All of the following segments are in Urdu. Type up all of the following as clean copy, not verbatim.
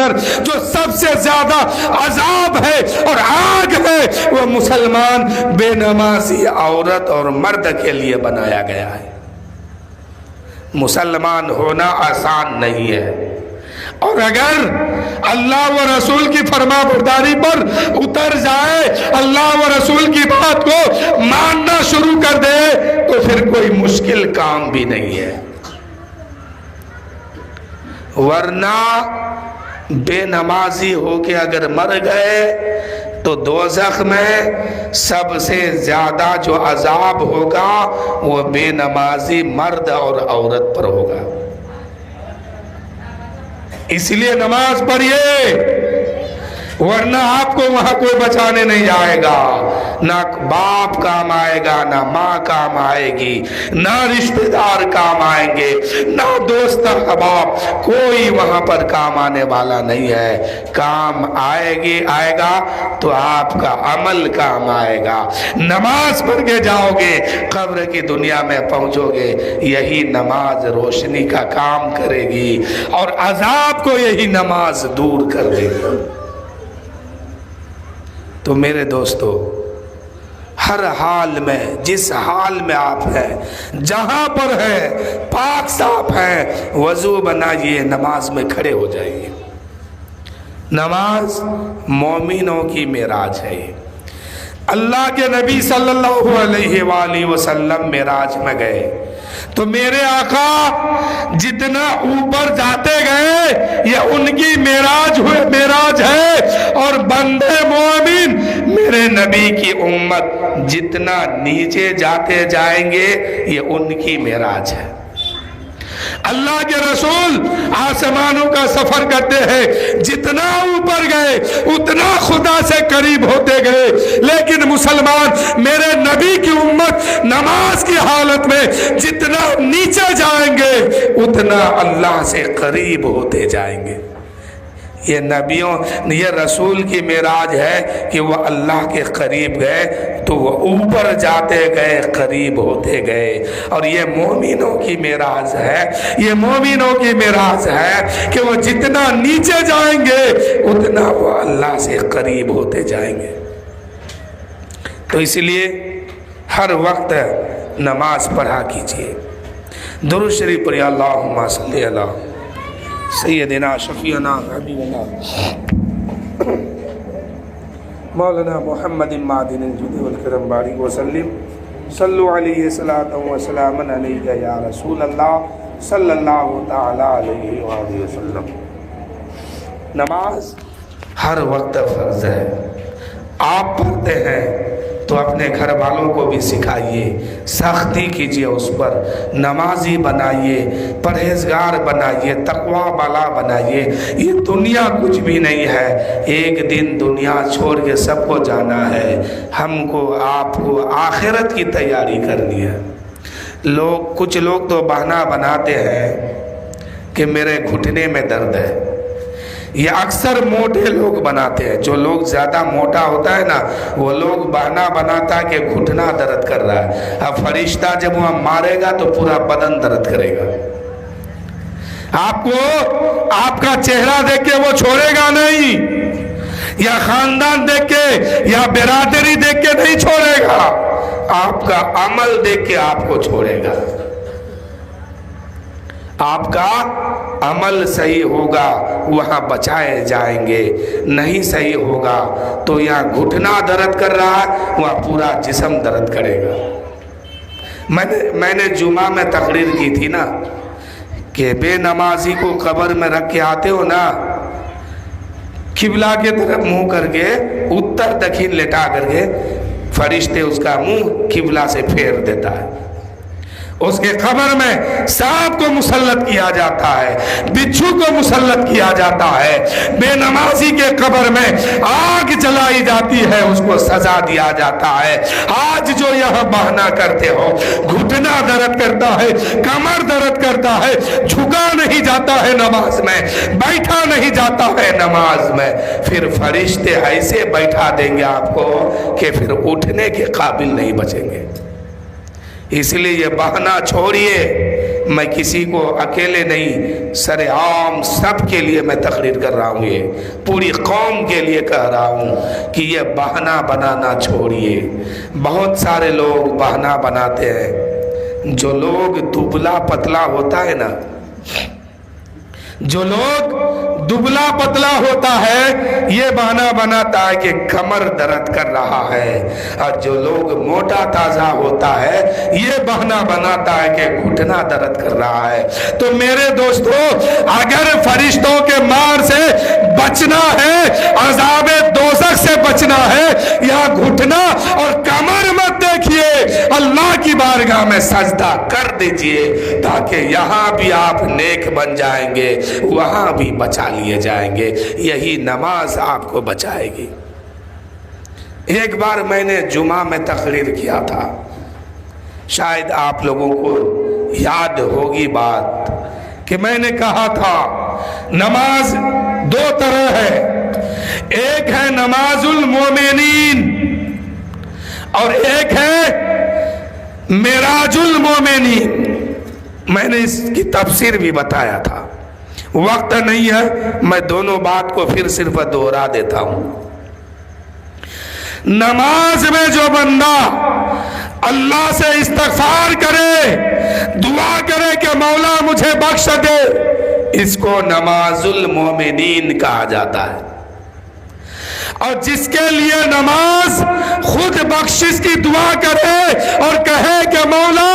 اندر جو سب سے زیادہ عذاب ہے اور آگ ہے وہ مسلمان بے نمازی عورت اور مرد کے لیے بنایا گیا ہے۔ مسلمان ہونا آسان نہیں ہے، اور اگر اللہ و رسول کی فرما برداری پر اتر جائے، اللہ و رسول کی بات کو ماننا شروع کر دے تو پھر کوئی مشکل کام بھی نہیں ہے، ورنہ بے نمازی ہو کے اگر مر گئے تو دوزخ میں سب سے زیادہ جو عذاب ہوگا وہ بے نمازی مرد اور عورت پر ہوگا۔ اس لیے نماز پڑھیے، ورنہ آپ کو وہاں کوئی بچانے نہیں جائے گا، نہ باپ کام آئے گا، نہ ماں کام آئے گی، نہ رشتہ دار کام آئیں گے، نہ دوست احباب، کوئی وہاں پر کام آنے والا نہیں ہے۔ کام آئے گا تو آپ کا عمل کام آئے گا۔ نماز پڑھ کے جاؤ گے، قبر کی دنیا میں پہنچو گے، یہی نماز روشنی کا کام کرے گی اور عذاب کو یہی نماز دور کر دے گی۔ تو میرے دوستو، ہر حال میں، جس حال میں آپ ہیں، جہاں پر ہیں، پاک صاف ہیں، وضو بنائیے، نماز میں کھڑے ہو جائیے۔ نماز مومنوں کی معراج ہے۔ اللہ کے نبی صلی اللہ علیہ وآلہ وسلم معراج میں گئے تو میرے آقا جتنا اوپر جاتے گئے یہ ان کی معراج ہے، اور بندے مومن میرے نبی کی امت جتنا نیچے جاتے جائیں گے یہ ان کی معراج ہے۔ اللہ کے رسول آسمانوں کا سفر کرتے ہیں، جتنا اوپر گئے اتنا خدا سے قریب ہوتے گئے، لیکن مسلمان میرے نبی کی امت نماز کی حالت میں جتنا نیچے جائیں گے اتنا اللہ سے قریب ہوتے جائیں گے۔ یہ رسول کی معراج ہے کہ وہ اللہ کے قریب گئے تو وہ اوپر جاتے گئے، قریب ہوتے گئے، اور یہ مومنوں کی معراج ہے، یہ مومنوں کی معراج ہے کہ وہ جتنا نیچے جائیں گے اتنا وہ اللہ سے قریب ہوتے جائیں گے۔ تو اس لیے ہر وقت نماز پڑھا کیجیے، درود شریف پڑھیے، اللہم صلی علی سیدنا شفیعنا حبیبنا مولانا محمد معدن الجود والکرم بارک وسلم، صلو علیہ صلاۃ و سلام علیہ یا رسول اللہ صلی اللہ تعالی علیہ وآلہ وسلم۔ نماز ہر وقت فرض ہے، آپ پڑھتے ہیں تو اپنے گھر والوں کو بھی سکھائیے، سختی کیجیے اس پر، نمازی بنائیے، پرہیزگار بنائیے، تقوی والا بنائیے۔ یہ دنیا کچھ بھی نہیں ہے، ایک دن دنیا چھوڑ کے سب کو جانا ہے، ہم کو آپ کو آخرت کی تیاری کرنی ہے۔ کچھ لوگ تو بہانہ بناتے ہیں کہ میرے گھٹنے میں درد ہے، یہ اکثر موٹے لوگ بناتے ہیں۔ جو لوگ زیادہ موٹا ہوتا ہے نا وہ لوگ بہانہ بناتا ہے کہ گھٹنا درد کر رہا ہے، اب فرشتہ جب وہ مارے گا تو پورا بدن درد کرے گا۔ آپ کو آپ کا چہرہ دیکھ کے وہ چھوڑے گا نہیں، یا خاندان دیکھ کے یا برادری دیکھ کے نہیں چھوڑے گا، آپ کا عمل دیکھ کے آپ کو چھوڑے گا۔ آپ کا عمل صحیح ہوگا وہاں بچائے جائیں گے، نہیں صحیح ہوگا تو یہاں گھٹنا درد کر رہا ہے وہاں پورا جسم درد کرے گا۔ میں نے جمعہ میں تقریر کی تھی نا کہ بے نمازی کو قبر میں رکھ کے آتے ہو نا، قبلہ کے طرف منہ کر کے اتر دکھن لٹا کر کے فرشتے اس کا منہ قبلہ سے پھیر دیتا ہے، اس کے قبر میں سانپ کو مسلط کیا جاتا ہے، بچھو کو مسلط کیا جاتا ہے، بے نمازی کے قبر میں آگ جلائی جاتی ہے، اس کو سزا دیا جاتا ہے۔ آج جو یہاں بہانہ کرتے ہو، گھٹنا درد کرتا ہے، کمر درد کرتا ہے، جھکا نہیں جاتا ہے نماز میں، بیٹھا نہیں جاتا ہے نماز میں، پھر فرشتے ایسے بیٹھا دیں گے آپ کو کہ پھر اٹھنے کے قابل نہیں بچیں گے۔ اس لیے یہ بہانہ چھوڑیے، میں کسی کو اکیلے نہیں، سر عام سب کے لیے میں تقریر کر رہا ہوں، یہ پوری قوم کے لیے کہہ رہا ہوں کہ یہ بہانہ بنانا چھوڑیے۔ بہت سارے لوگ بہانہ بناتے ہیں۔ جو لوگ دبلا پتلا ہوتا ہے نا، جو لوگ دبلا پتلا ہوتا ہے یہ بہانہ بناتا ہے کہ کمر درد کر رہا ہے، اور جو لوگ موٹا تازہ ہوتا ہے یہ بہانہ بناتا ہے کہ گھٹنا درد کر رہا ہے۔ تو میرے دوستو، اگر فرشتوں کے مار سے بچنا ہے، عذاب دوزخ سے بچنا ہے، یہاں گھٹنا اور کمر مت دیکھیے، اللہ کی بارگاہ میں سجدہ کر دیجئے تاکہ یہاں بھی آپ نیک بن جائیں گے، وہاں بھی بچا لیے جائیں گے۔ یہی نماز آپ کو بچائے گی۔ ایک بار میں نے جمعہ میں تقریر کیا تھا، شاید آپ لوگوں کو یاد ہوگی بات، کہ میں نے کہا تھا نماز دو طرح ہے، ایک ہے نماز المومنین اور ایک ہے معراج المومنین۔ میں نے اس کی تفسیر بھی بتایا تھا، وقت نہیں ہے، میں دونوں بات کو پھر صرف دوہرا دیتا ہوں۔ نماز میں جو بندہ اللہ سے استغفار کرے، دعا کرے کہ مولا مجھے بخش دے، اس کو نماز المومنین کہا جاتا ہے۔ اور جس کے لیے نماز خود بخشش کی دعا کرے اور کہے کہ مولا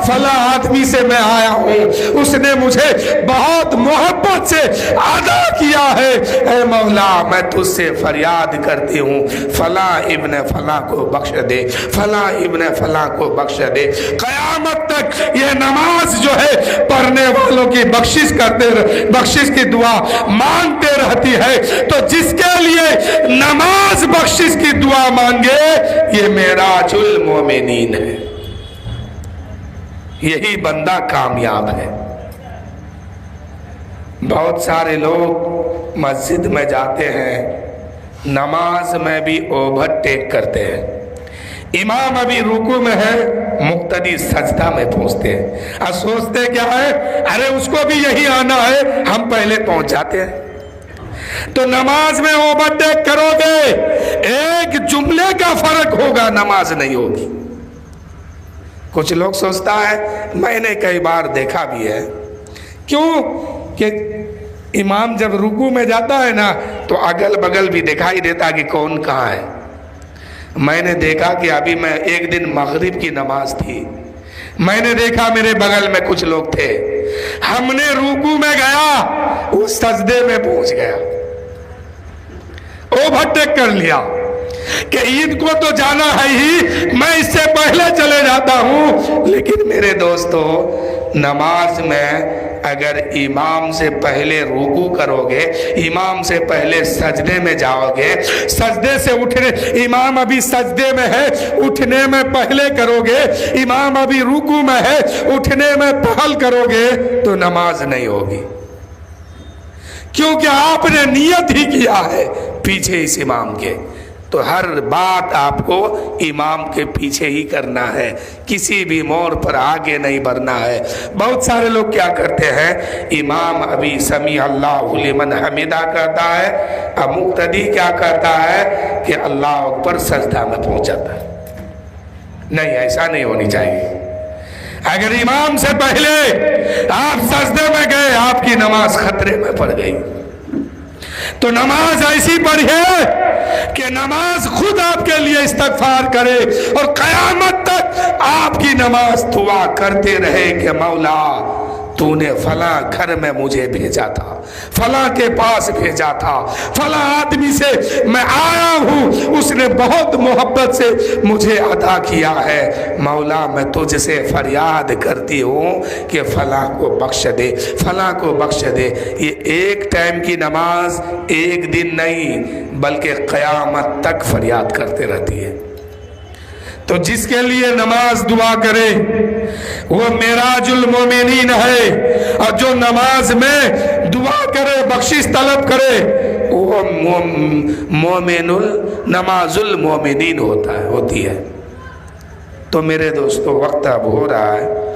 فلاں آدمی سے میں آیا ہوں، اس نے مجھے بہت محبت سے ادا کیا ہے، اے مولا میں تجھ سے فریاد کرتی ہوں فلاں ابن فلاں کو بخش دے، فلاں ابن فلاں کو بخش دے۔ قیامت تک یہ نماز جو ہے پڑھنے والوں کی بخشش کی دعا مانگتے رہتی ہے۔ تو جس کے لیے نماز بخشش کی دعا مانگے، یہ معراج المومنین ہے، یہی بندہ کامیاب ہے۔ بہت سارے لوگ مسجد میں جاتے ہیں، نماز میں بھی اوور ٹیک کرتے ہیں، امام ابھی رکوع میں ہے، مقتدی سجدہ میں پہنچتے ہیں، اور سوچتے کیا ہے، ارے اس کو بھی یہی آنا ہے، ہم پہلے پہنچ جاتے ہیں۔ تو نماز میں اوور ٹیک کرو گے، ایک جملے کا فرق ہوگا، نماز نہیں ہوگی۔ کچھ لوگ سوچتا ہے، میں نے کئی بار دیکھا بھی ہے، کیوں کہ امام جب رکوع میں جاتا ہے نا تو اگل بگل بھی دکھائی دیتا کہ کون کہاں ہے۔ میں نے دیکھا کہ ابھی میں ایک دن مغرب کی نماز تھی، میں نے دیکھا میرے بغل میں کچھ لوگ تھے، ہم نے رکوع میں گیا، وہ سجدے میں پہنچ گیا، اوور ٹیک کر لیا کہ عید کو تو جانا ہے ہی، میں اس سے پہلے چلے جاتا ہوں۔ لیکن میرے دوستو، نماز میں اگر امام سے پہلے رکوع کرو گے، امام سے پہلے سجدے میں جاؤ گے، سجدے سے اٹھنے، امام ابھی سجدے میں ہے، اٹھنے میں پہلے کرو گے، امام ابھی رکوع میں ہے، اٹھنے میں پہل کرو گے، تو نماز نہیں ہوگی، کیونکہ آپ نے نیت ہی کیا ہے پیچھے اس امام کے۔ تو ہر بات آپ کو امام کے پیچھے ہی کرنا ہے، کسی بھی موڑ پر آگے نہیں بڑھنا ہے۔ بہت سارے لوگ کیا کرتے ہیں، امام ابھی سمیع اللہ لمن حمیدہ کرتا ہے، اب مقتدی کیا کرتا ہے کہ اللہ اکبر سجدہ میں پہنچ جاتا ہے۔ نہیں، ایسا نہیں ہونی چاہیے۔ اگر امام سے پہلے آپ سجدے میں گئے، آپ کی نماز خطرے میں پڑ گئی۔ تو نماز ایسی پڑھیے کہ نماز خود آپ کے لیے استغفار کرے اور قیامت تک آپ کی نماز دعا کرتے رہے کہ مولا تو نے فلاں گھر میں مجھے بھیجا تھا، فلاں کے پاس بھیجا تھا، فلاں آدمی سے میں آیا ہوں، اس نے بہت محبت سے مجھے عطا کیا ہے، مولا میں تجھ سے فریاد کرتی ہوں کہ فلاں کو بخش دے، فلاں کو بخش دے۔ یہ ایک ٹائم کی نماز ایک دن نہیں بلکہ قیامت تک فریاد کرتے رہتی ہے۔ تو جس کے لیے نماز دعا کرے وہ معراج المومنین ہے، اور جو نماز میں دعا کرے، بخشش طلب کرے، وہ مومن نماز المومنین ہوتی ہے۔ تو میرے دوستو، وقت اب ہو رہا ہے،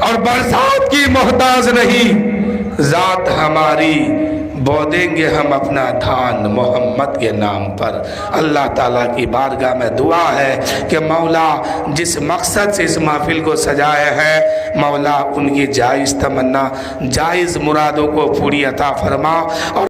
اور برسات کی محتاج نہیں، ذات ہماری بو دیں گے ہم اپنا دھان محمد کے نام پر۔ اللہ تعالیٰ کی بارگاہ میں دعا ہے کہ مولا جس مقصد سے اس محفل کو سجائے ہیں، مولا ان کی جائز تمنا، جائز مرادوں کو پوری عطا فرما، اور